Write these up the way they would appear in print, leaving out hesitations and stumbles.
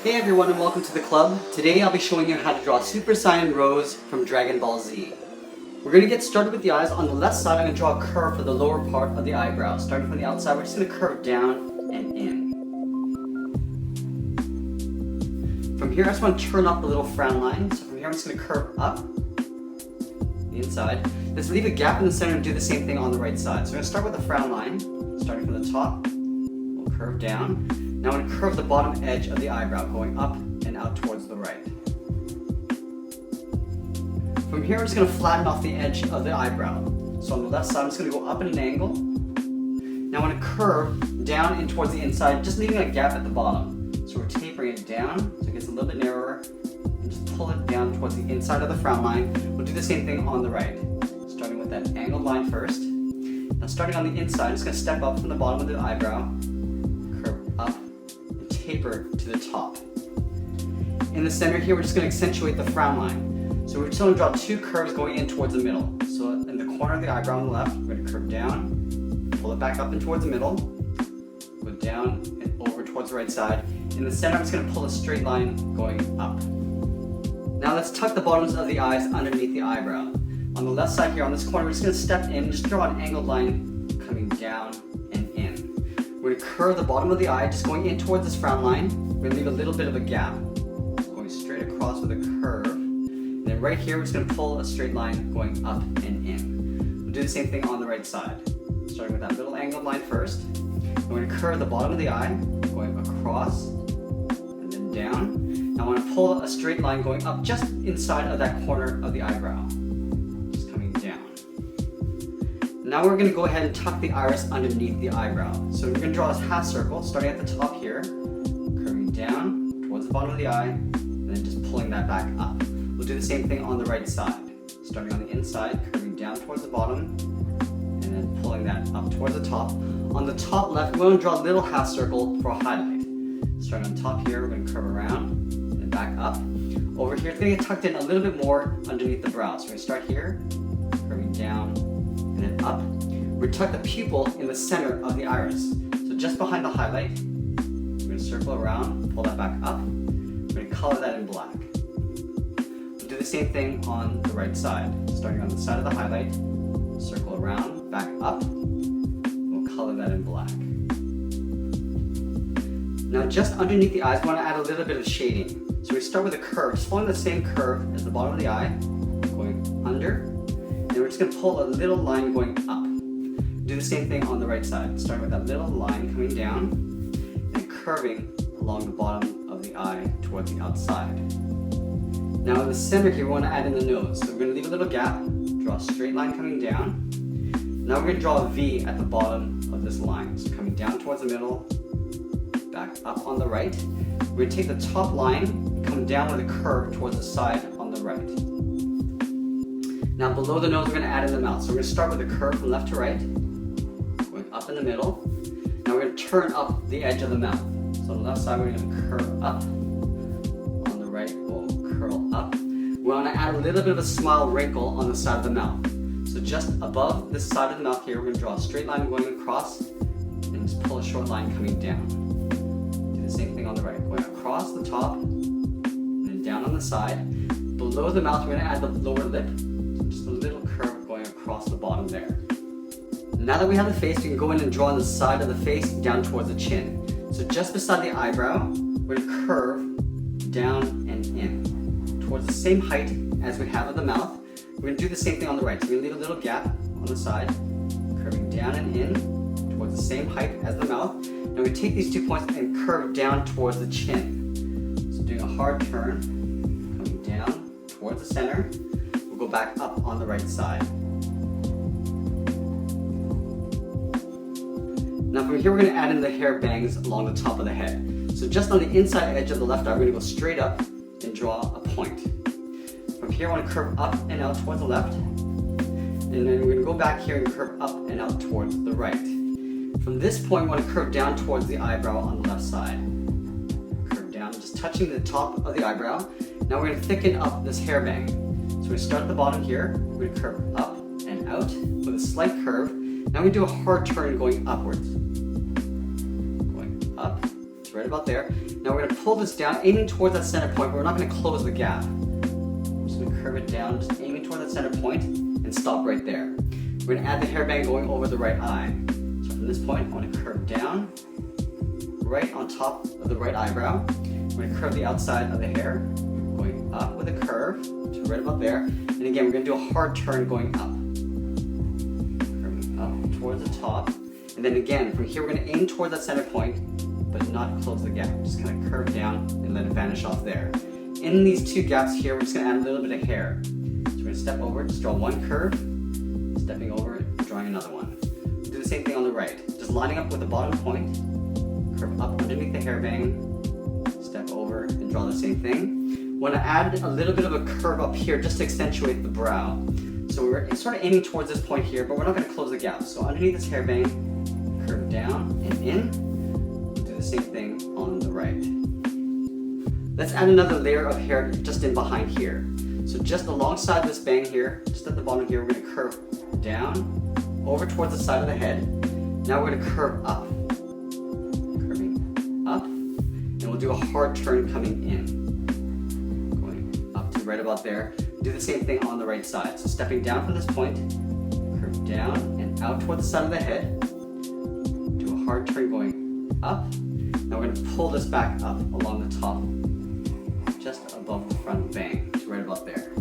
Hey everyone and welcome to the club. Today I'll be showing you how to draw Super Saiyan Rose from Dragon Ball Z. We're going to get started with the eyes. On the left side I'm going to draw a curve for the lower part of the eyebrow. Starting from the outside, we're just going to curve down and in. From here I just want to turn up the little frown line. So from here I'm just going to curve up the inside. Let's leave a gap in the center and do the same thing on the right side. So we're going to start with the frown line. Starting from the top, we'll curve down. Now I'm going to curve the bottom edge of the eyebrow, going up and out towards the right. From here, I'm just going to flatten off the edge of the eyebrow. So on the left side, I'm just going to go up at an angle. Now I'm going to curve down in towards the inside, just leaving a gap at the bottom. So we're tapering it down, so it gets a little bit narrower, and just pull it down towards the inside of the frown line. We'll do the same thing on the right, starting with that angled line first. Now starting on the inside, I'm just going to step up from the bottom of the eyebrow, curve up, taper to the top. In the center here, we're just going to accentuate the frown line. So we're just going to draw two curves going in towards the middle. So in the corner of the eyebrow on the left, we're going to curve down, pull it back up and towards the middle, go down and over towards the right side. In the center, I'm just going to pull a straight line going up. Now let's tuck the bottoms of the eyes underneath the eyebrow. On the left side here, on this corner, we're just going to step in and just draw an angled line coming down and in. We're going to curve the bottom of the eye, just going in towards this frown line. We're going to leave a little bit of a gap, going straight across with a curve. And then right here, we're just going to pull a straight line going up and in. We'll do the same thing on the right side. Starting with that little angled line first. We're going to curve the bottom of the eye, going across and then down. Now I want to pull a straight line going up just inside of that corner of the eyebrow. Just coming down. Now we're going to go ahead and tuck the iris underneath the eyebrow. So we're going to draw a half circle, starting at the top here, curving down towards the bottom of the eye, and then just pulling that back up. We'll do the same thing on the right side. Starting on the inside, curving down towards the bottom, and then pulling that up towards the top. On the top left, we're going to draw a little half circle for a highlight. Starting on top here, we're going to curve around, and back up. Over here, it's going to get tucked in a little bit more underneath the brow. So we're going to start here, curving down, and then up. We tuck the pupil in the center of the iris. So just behind the highlight, we're going to circle around, pull that back up. We're going to color that in black. We'll do the same thing on the right side. Starting on the side of the highlight, circle around, back up. We'll color that in black. Now just underneath the eyes, we want to add a little bit of shading. So we start with a curve, just following the same curve as the bottom of the eye, going under. And we're just going to pull a little line going up. Do the same thing on the right side, starting with that little line coming down and curving along the bottom of the eye towards the outside. Now in the center here, we want to add in the nose. So we're going to leave a little gap, draw a straight line coming down. Now we're going to draw a V at the bottom of this line. So coming down towards the middle, back up on the right. We're going to take the top line and come down with a curve towards the side on the right. Now below the nose, we're going to add in the mouth. So we're going to start with a curve from left to right, going up in the middle. Now we're going to turn up the edge of the mouth. So on the left side, we're going to curve up. On the right, we'll curl up. We want to add a little bit of a smile wrinkle on the side of the mouth. So just above this side of the mouth here, we're going to draw a straight line going across and just pull a short line coming down. Do the same thing on the right, going across the top and then down on the side. Below the mouth, we're going to add the lower lip. Just a little curve going across the bottom there. Now that we have the face, we can go in and draw on the side of the face down towards the chin. So just beside the eyebrow, we're going to curve down and in towards the same height as we have of the mouth. We're going to do the same thing on the right. So we're going to leave a little gap on the side, curving down and in towards the same height as the mouth. Now we take these 2 points and curve down towards the chin. So doing a hard turn, coming down towards the center. We'll go back up on the right side. Now from here, we're going to add in the hair bangs along the top of the head. So just on the inside edge of the left eye, we're going to go straight up and draw a point. From here, I want to curve up and out towards the left. And then we're going to go back here and curve up and out towards the right. From this point, we want to curve down towards the eyebrow on the left side. Curve down, just touching the top of the eyebrow. Now we're going to thicken up this hair bang. So we start at the bottom here, we're going to curve up and out with a slight curve. Now we do a hard turn going upwards. Going up, right about there. Now we're going to pull this down, aiming towards that center point, but we're not going to close the gap. I'm just going to curve it down, just aiming toward that center point, and stop right there. We're going to add the hairband going over the right eye. So from this point, I want to curve down, right on top of the right eyebrow. I'm going to curve the outside of the hair, going up with a curve to right about there. And again, we're going to do a hard turn going up. Curving up towards the top. And then again, from here, we're going to aim toward that center point, but not close the gap. Just kind of curve down and let it vanish off there. In these two gaps here, we're just going to add a little bit of hair. So we're going to step over, just draw one curve, stepping over, drawing another one. We'll do the same thing on the right. Just lining up with the bottom point, curve up underneath the hairband, step over and draw the same thing. Want to add a little bit of a curve up here just to accentuate the brow. So we're sort of aiming towards this point here, but we're not going to close the gap. So underneath this hairband, curve down and in. We'll do the same thing on the right. Let's add another layer of hair just in behind here. So just alongside this bang here, just at the bottom here, we're going to curve down, over towards the side of the head. Now we're going to curve up. Curving up. And we'll do a hard turn coming in. Going up to right about there. Do the same thing on the right side. So stepping down from this point, curve down and out toward the side of the head. Do a hard turn going up. Now we're going to pull this back up along the top, just above the front bang, to right about there.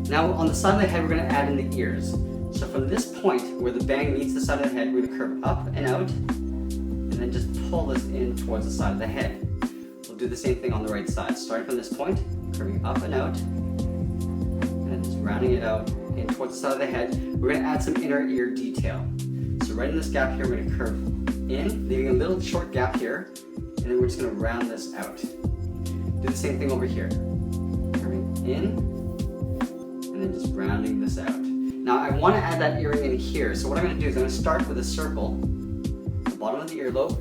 Now on the side of the head, we're going to add in the ears. So from this point where the bang meets the side of the head, we're going to curve up and out, and then just pull this in towards the side of the head. We'll do the same thing on the right side. Starting from this point, curving up and out, and then just rounding it out in towards the side of the head. We're going to add some inner ear detail. So right in this gap here, we're going to curve in, leaving a little short gap here, and then we're just going to round this out. Do the same thing over here. Curving in, and then just rounding this out. Now I want to add that earring in here, so what I'm going to do is I'm going to start with a circle at the bottom of the earlobe.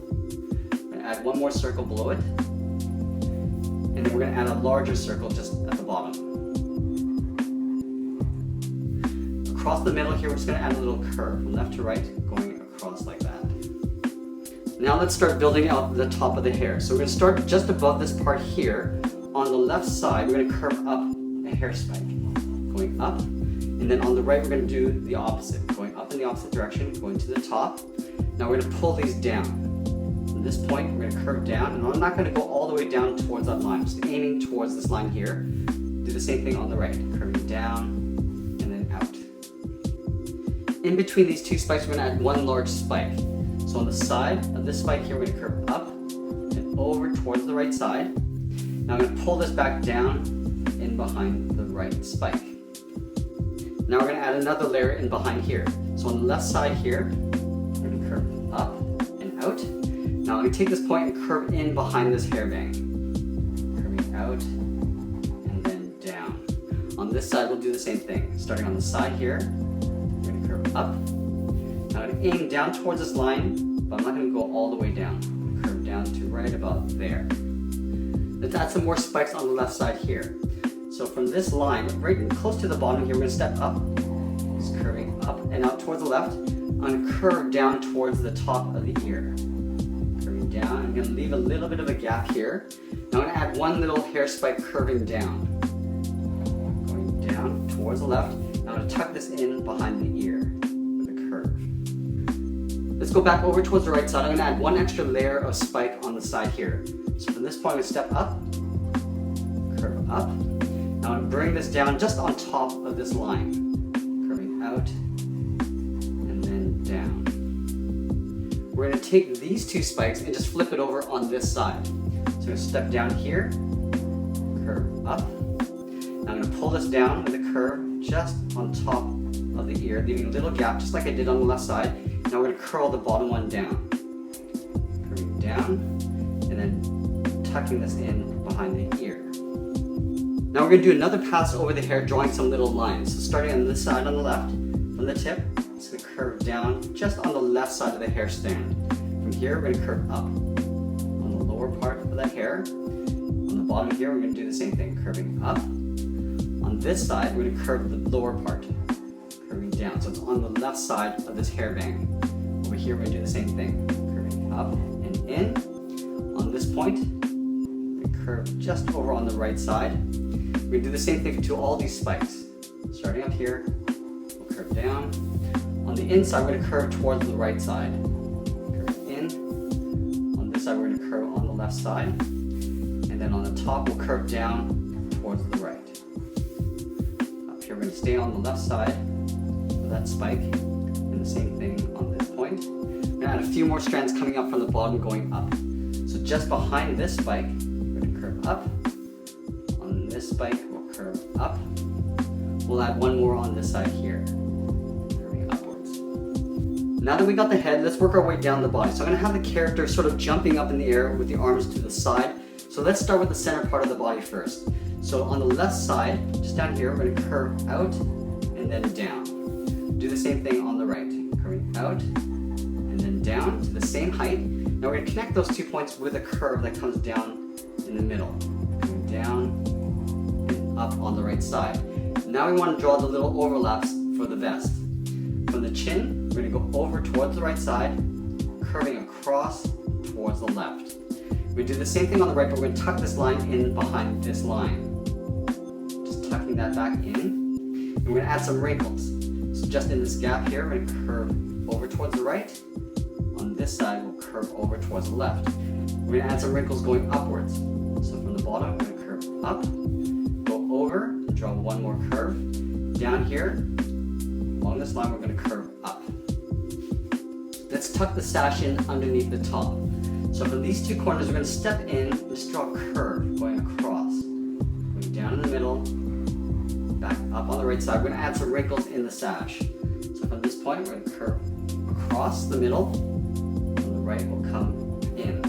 I'm going to add one more circle below it, and then we're going to add a larger circle just at the bottom. Across the middle here, we're just going to add a little curve from left to right, going across like that. Now let's start building out the top of the hair. So we're going to start just above this part here. On the left side, we're going to curve up a hair spike, going up. And then on the right, we're going to do the opposite, going up in the opposite direction, going to the top. Now we're going to pull these down. From this point, we're going to curve down, and I'm not going to go all the way down towards that line, just aiming towards this line here. Do the same thing on the right, curving down and then out. In between these two spikes, we're going to add one large spike. So on the side of this spike here, we're going to curve up and over towards the right side. Now I'm going to pull this back down in behind the right spike. Now we're going to add another layer in behind here. So on the left side here, we're going to curve up and out. Now I'm going to take this point and curve in behind this hairband. Curving out and then down. On this side, we'll do the same thing. Starting on the side here, we're going to curve up. Now I'm going to aim down towards this line, but I'm not going to go all the way down. I'm going to curve down to right about there. Let's add some more spikes on the left side here. So from this line, right close to the bottom here, we're going to step up, just curving up and out towards the left. I'm going to curve down towards the top of the ear. Curving down, I'm going to leave a little bit of a gap here. Now I'm going to add one little hair spike curving down. Going down towards the left. Now I'm going to tuck this in behind the ear with a curve. Let's go back over towards the right side. I'm going to add one extra layer of spike on the side here. So from this point, I'm going to step up, curve up. Now I'm going to bring this down just on top of this line, curving out and then down. We're going to take these two spikes and just flip it over on this side. So I'm going to step down here, curve up. Now I'm going to pull this down with a curve just on top of the ear, leaving a little gap just like I did on the left side. Now we're going to curl the bottom one down, curving down and then tucking this in behind the ear. Now we're going to do another pass over the hair, drawing some little lines. So starting on this side on the left, from the tip, it's going to curve down just on the left side of the hair stand. From here, we're going to curve up on the lower part of the hair. On the bottom here, we're going to do the same thing, curving up. On this side, we're going to curve the lower part, curving down. So it's on the left side of this hairband. Over here, we're going to do the same thing, curving up and in. this point, we curve just over on the right side. We're going to do the same thing to all these spikes. Starting up here, we'll curve down. On the inside, we're going to curve towards the right side. Curve in. On this side, we're going to curve on the left side. And then on the top, we'll curve down towards the right. Up here, we're going to stay on the left side of that spike. And the same thing on this point. We're going to add a few more strands coming up from the bottom going up. So just behind this spike, we're going to curve up. On this spike, we'll curve up. We'll add one more on this side here, curving upwards. Now that we got the head, let's work our way down the body. So I'm going to have the character sort of jumping up in the air with the arms to the side. So let's start with the center part of the body first. So on the left side, just down here, we're going to curve out and then down. Do the same thing on the right, curving out and then down to the same height. Now we're going to connect those 2 points with a curve that comes down in the middle, coming down and up on the right side. Now we want to draw the little overlaps for the vest. From the chin, we're going to go over towards the right side, curving across towards the left. We do the same thing on the right, but we're going to tuck this line in behind this line. Just tucking that back in. And we're going to add some wrinkles. So just in this gap here, we're going to curve over towards the right. On this side, we'll curve over towards the left. We're going to add some wrinkles going upwards. So from the bottom, we're going to curve up, go over, draw one more curve. Down here, along this line, we're going to curve up. Let's tuck the sash in underneath the top. So from these two corners, we're going to step in and just draw a curve going across. Going down in the middle, back up on the right side. We're going to add some wrinkles in the sash. So from this point, we're going to curve across the middle. On the right will come in.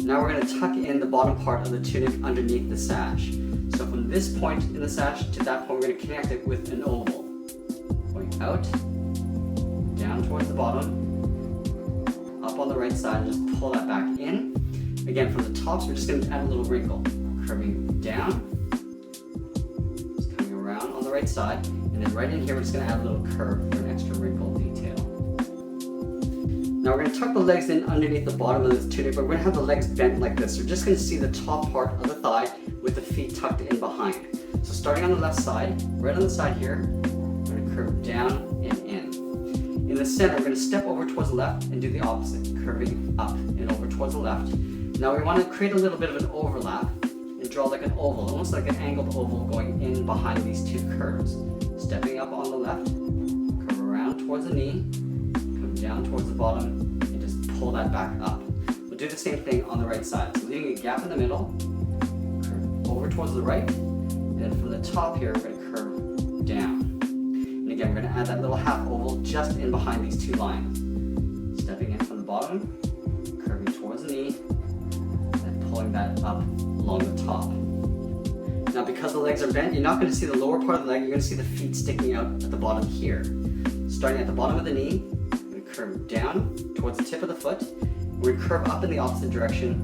Now we're going to tuck in the bottom part of the tunic underneath the sash. So from this point in the sash to that point, we're going to connect it with an oval. Going out, down towards the bottom, up on the right side, and just pull that back in. Again, from the tops, we're just going to add a little wrinkle. Curving down, just coming around on the right side, and then right in here, we're just going to add a little curve for an extra wrinkle detail. Now we're going to tuck the legs in underneath the bottom of this tunic, but we're going to have the legs bent like this. We're just going to see the top part of the thigh with the feet tucked in behind. So starting on the left side, right on the side here, we're going to curve down and in. In the center, we're going to step over towards the left and do the opposite, curving up and over towards the left. Now we want to create a little bit of an overlap and draw like an oval, almost like an angled oval going in behind these two curves. Stepping up on the left, curve around towards the knee, come down towards the bottom, and just pull that back up. We'll do the same thing on the right side. So leaving a gap in the middle, curve over towards the right, and then from the top here, we're going to curve down. And again, we're going to add that little half oval just in behind these two lines. Stepping in from the bottom, curving towards the knee, and pulling that up along the top. Now because the legs are bent, you're not going to see the lower part of the leg, you're going to see the feet sticking out at the bottom here. Starting at the bottom of the knee, we're going to curve down towards the tip of the foot. We're going to curve up in the opposite direction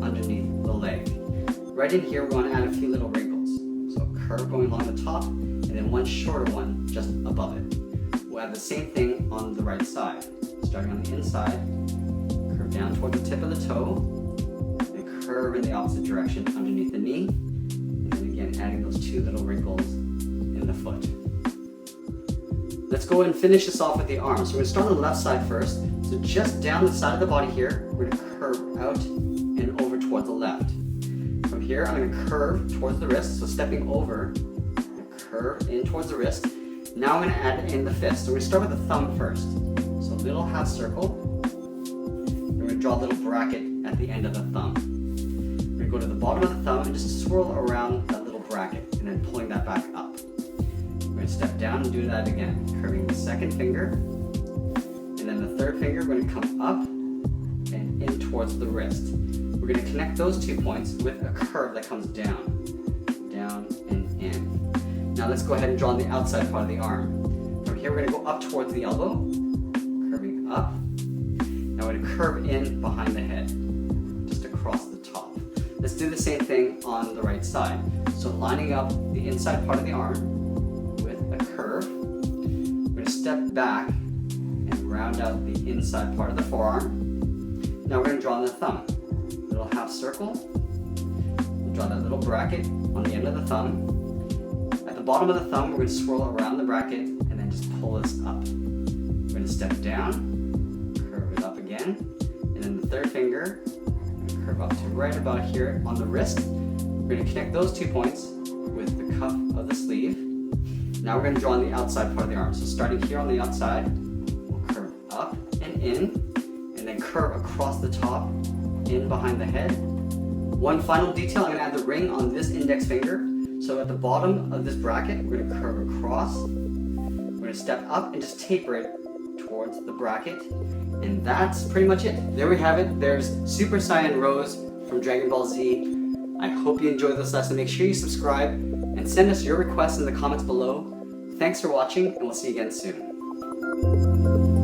underneath the leg. Right in here, we want to add a few little wrinkles. So a curve going along the top, and then one shorter one just above it. We'll add the same thing on the right side. Starting on the inside, curve down toward the tip of the toe, and curve in the opposite direction underneath the knee, and then again adding those two little wrinkles in the foot. Let's go and finish this off with the arms. So we're going to start on the left side first. So just down the side of the body here, we're going to curve out and over towards the left. From here, I'm going to curve towards the wrist, so stepping over, curve in towards the wrist. Now I'm going to add in the fist. So we're going to start with the thumb first. So a little half circle. We're going to draw a little bracket at the end of the thumb. We're going to go to the bottom of the thumb and just swirl around that little bracket and then pulling that back up. We're going to step down and do that again, curving the second finger. And then the third finger, we're going to come up and in towards the wrist. We're going to connect those 2 points with a curve that comes down and in. Now let's go ahead and draw on the outside part of the arm. From here, we're going to go up towards the elbow, curving up. Now we're going to curve in behind the head, just across the top. Let's do the same thing on the right side. So lining up the inside part of the arm with a curve. We're going to step back and round out the inside part of the forearm. Now we're going to draw on the thumb. little half circle. We'll draw that little bracket on the end of the thumb. At the bottom of the thumb, we're going to swirl around the bracket and then just pull this up. We're going to step down, curve it up again, and then the third finger, curve up to right about here on the wrist. We're going to connect those 2 points with the cuff of the sleeve. Now we're going to draw on the outside part of the arm. So starting here on the outside, we'll curve up and in, and then curve across the top, in behind the head. One final detail, I'm going to add the ring on this index finger. So at the bottom of this bracket, we're going to curve across. We're going to step up and just taper it towards the bracket. And that's pretty much it. There we have it. There's Super Saiyan Rose from Dragon Ball Z. I hope you enjoyed this lesson. Make sure you subscribe and send us your requests in the comments below. Thanks for watching, and we'll see you again soon.